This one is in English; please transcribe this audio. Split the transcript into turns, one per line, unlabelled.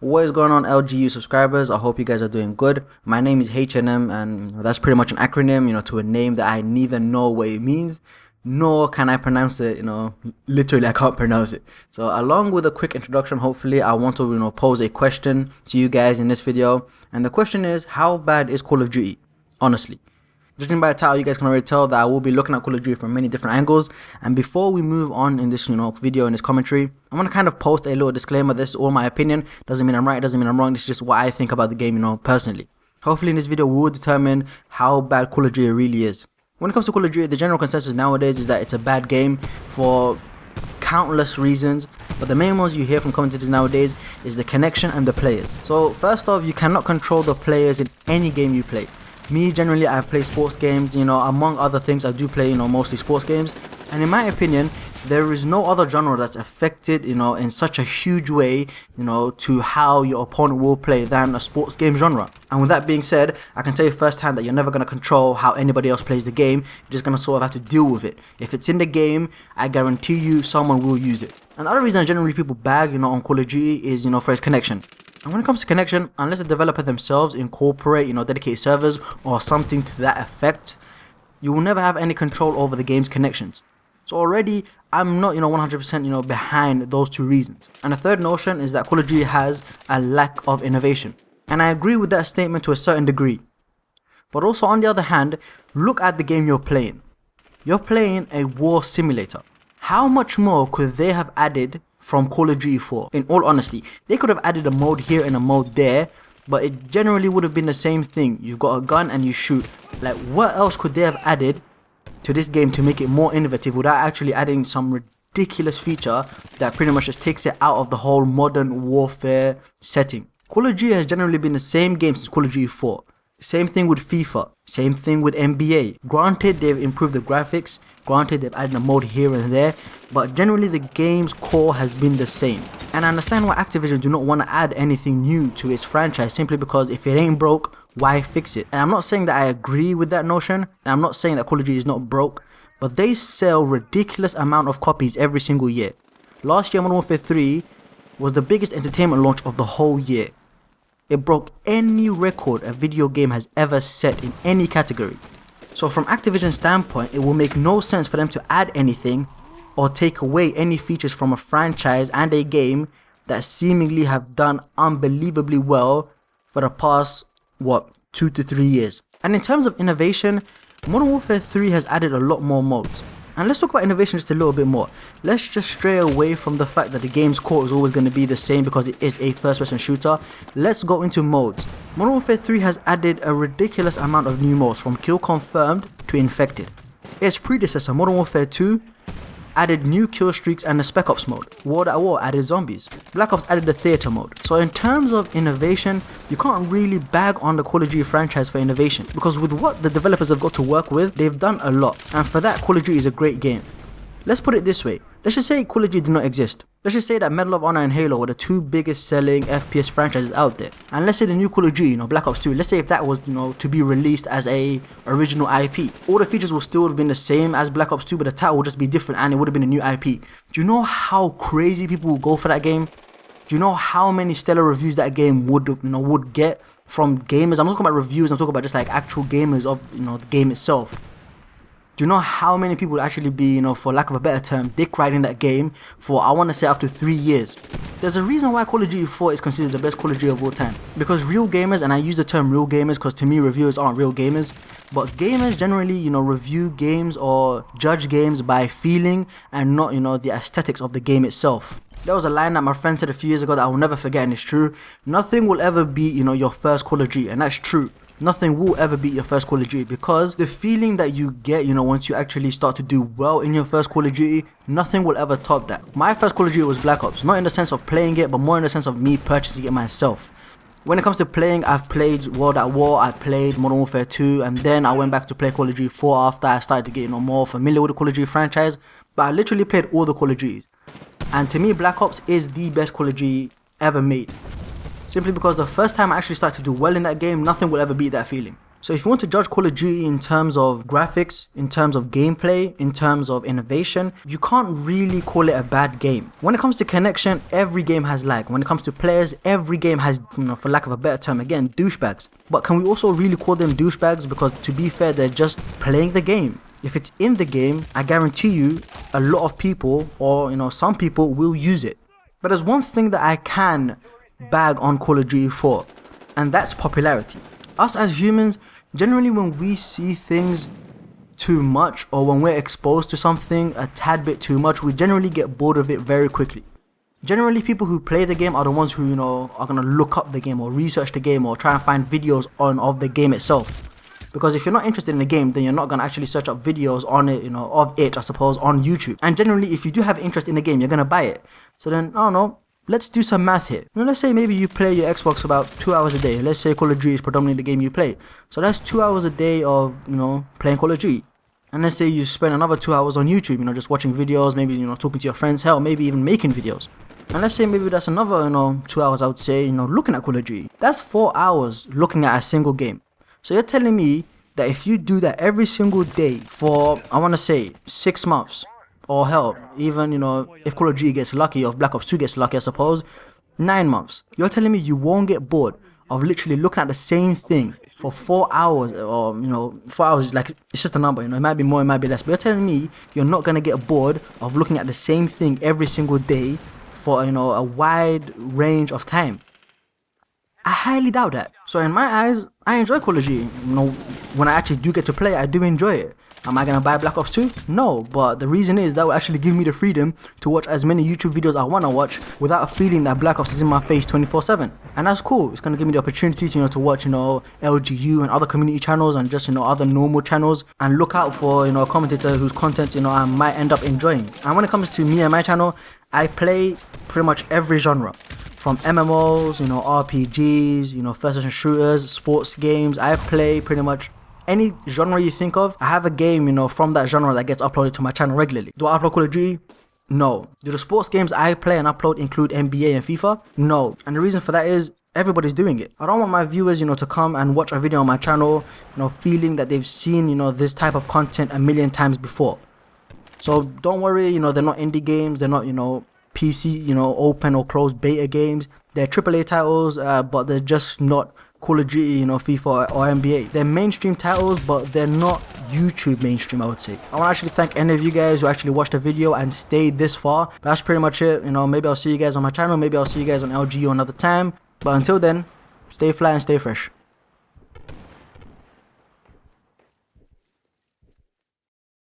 What is going on, LGU subscribers? I hope you guys are doing good. My name is HNM, and that's pretty much an acronym, to a name that I neither know what it means, nor can I pronounce it. Literally I can't pronounce it. So along with a quick introduction, hopefully I want to, pose a question to you guys in this video. And the question is, how bad is Call of Duty? Honestly. Judging by the title, you guys can already tell that I will be looking at Call of Duty from many different angles. And before we move on in this, video, in this commentary, I'm going to kind of post a little disclaimer. This is all my opinion. Doesn't mean I'm right, doesn't mean I'm wrong. This is just what I think about the game, personally. Hopefully in this video, we will determine how bad Call of Duty really is. When it comes to Call of Duty, the general consensus nowadays is that it's a bad game for countless reasons. But the main ones you hear from commentators nowadays is the connection and the players. So first off, you cannot control the players in any game you play. Me, generally, I play sports games, among other things, I do play, mostly sports games. And in my opinion, there is no other genre that's affected, in such a huge way, to how your opponent will play than a sports game genre. And with that being said, I can tell you firsthand that you're never going to control how anybody else plays the game. You're just going to sort of have to deal with it. If it's in the game, I guarantee you someone will use it. And the other reason generally people bag, on Call of Duty is, for its connection. And when it comes to connection, unless the developer themselves incorporate, dedicated servers or something to that effect, you will never have any control over the game's connections. So already, I'm not, 100%, behind those two reasons. And the third notion is that Call of Duty has a lack of innovation. And I agree with that statement to a certain degree. But also, on the other hand, look at the game you're playing. You're playing a war simulator. How much more could they have added from Call of Duty 4? In all honesty, they could have added a mode here and a mode there, but it generally would have been the same thing. You've got a gun and you shoot. Like, what else could they have added to this game to make it more innovative without actually adding some ridiculous feature that pretty much just takes it out of the whole modern warfare setting? Call of Duty has generally been the same game since Call of Duty 4. Same thing with FIFA, same thing with NBA. Granted, they've improved the graphics, granted they've added a mode here and there, but generally the game's core has been the same. And I understand why Activision do not want to add anything new to its franchise, simply because if it ain't broke, why fix it? And I'm not saying that I agree with that notion, and I'm not saying that Call of Duty is not broke, but they sell ridiculous amount of copies every single year. Last year, Modern Warfare 3 was the biggest entertainment launch of the whole year. It broke any record a video game has ever set in any category. So from Activision's standpoint, it will make no sense for them to add anything or take away any features from a franchise and a game that seemingly have done unbelievably well for the past, 2 to 3 years. And in terms of innovation, Modern Warfare 3 has added a lot more modes. And let's talk about innovation just a little bit more. Let's just stray away from the fact that the game's core is always going to be the same because it is a first-person shooter. Let's go into modes. Modern Warfare 3 has added a ridiculous amount of new modes, from kill confirmed to infected. Its predecessor, Modern Warfare 2, added new kill streaks and the Spec Ops mode. World at War added zombies. Black Ops added the theater mode. So in terms of innovation, you can't really bag on the Call of Duty franchise for innovation, because with what the developers have got to work with, they've done a lot. And for that, Call of Duty is a great game. Let's put it this way. Let's just say Call of Duty did not exist. Let's just say that Medal of Honor and Halo were the two biggest selling FPS franchises out there. And let's say the new Call of Duty, Black Ops 2, let's say if that was, to be released as a original IP. All the features will still have been the same as Black Ops 2, but the title would just be different and it would have been a new IP. Do you know how crazy people would go for that game? Do you know how many stellar reviews that game would get from gamers? I'm not talking about reviews, I'm talking about just like actual gamers of, the game itself. Do you know how many people would actually be, for lack of a better term, dick riding that game for, I want to say, up to 3 years? There's a reason why Call of Duty 4 is considered the best Call of Duty of all time. Because real gamers, and I use the term real gamers because to me reviewers aren't real gamers, but gamers generally, review games or judge games by feeling and not, the aesthetics of the game itself. There was a line that my friend said a few years ago that I will never forget, and it's true. Nothing will ever beat, your first Call of Duty, and that's true. Nothing will ever beat your first Call of Duty, because the feeling that you get, once you actually start to do well in your first Call of Duty, nothing will ever top that. My first Call of Duty was Black Ops, not in the sense of playing it, but more in the sense of me purchasing it myself. When it comes to playing, I've played World at War, I played Modern Warfare 2, and then I went back to play Call of Duty 4 after I started to get more familiar with the Call of Duty franchise. But I literally played all the Call of Duties. And to me, Black Ops is the best Call of Duty ever made. Simply because the first time I actually started to do well in that game, nothing will ever beat that feeling. So if you want to judge Call of Duty in terms of graphics, in terms of gameplay, in terms of innovation, you can't really call it a bad game. When it comes to connection, every game has lag. When it comes to players, every game has, for lack of a better term, again, douchebags. But can we also really call them douchebags? Because to be fair, they're just playing the game. If it's in the game, I guarantee you a lot of people, or some people will use it. But there's one thing that I can bag on Call of Duty for, and that's popularity. Us as humans, generally when we see things too much, or when we're exposed to something a tad bit too much, we generally get bored of it very quickly. Generally, people who play the game are the ones who, are going to look up the game or research the game or try and find videos of the game itself. Because if you're not interested in the game, then you're not going to actually search up videos on it, of it, I suppose, on YouTube. And generally, if you do have interest in the game, you're going to buy it. So then, I don't know, let's do some math here. Let's say maybe you play your Xbox about 2 hours a day. Let's say Call of Duty is predominantly the game you play. So that's 2 hours a day of, playing Call of Duty. And let's say you spend another 2 hours on YouTube, just watching videos, maybe, talking to your friends, hell, maybe even making videos. And let's say maybe that's another, 2 hours, I would say, looking at Call of Duty. That's 4 hours looking at a single game. So you're telling me that if you do that every single day for, I want to say, 6 months, or hell, even, if Call of Duty gets lucky, or if Black Ops 2 gets lucky, I suppose, 9 months. You're telling me you won't get bored of literally looking at the same thing for 4 hours, or, 4 hours is like, it's just a number, it might be more, it might be less, but you're telling me you're not going to get bored of looking at the same thing every single day for, a wide range of time. I highly doubt that. So in my eyes, I enjoy Call of Duty. When I actually do get to play it, I do enjoy it. Am I gonna buy Black Ops 2? No, but the reason is that will actually give me the freedom to watch as many YouTube videos I wanna watch without a feeling that Black Ops is in my face 24/7. And that's cool. It's gonna give me the opportunity to watch, LGU and other community channels and just, other normal channels, and look out for, a commentator whose content, I might end up enjoying. And when it comes to me and my channel, I play pretty much every genre. From MMOs, RPGs, first-person shooters, sports games. I play pretty much any genre you think of. I have a game, from that genre that gets uploaded to my channel regularly. Do I upload Call of Duty? No. Do the sports games I play and upload include NBA and FIFA? No. And the reason for that is everybody's doing it. I don't want my viewers, to come and watch a video on my channel, feeling that they've seen, this type of content a million times before. So don't worry, they're not indie games, they're not, PC, open or closed beta games. They're AAA titles, but they're just not Call of Duty, FIFA or NBA. They're mainstream titles, but they're not YouTube mainstream, I would say. I want to actually thank any of you guys who actually watched the video and stayed this far. But that's pretty much it. Maybe I'll see you guys on my channel. Maybe I'll see you guys on LGU another time. But until then, stay fly and stay fresh.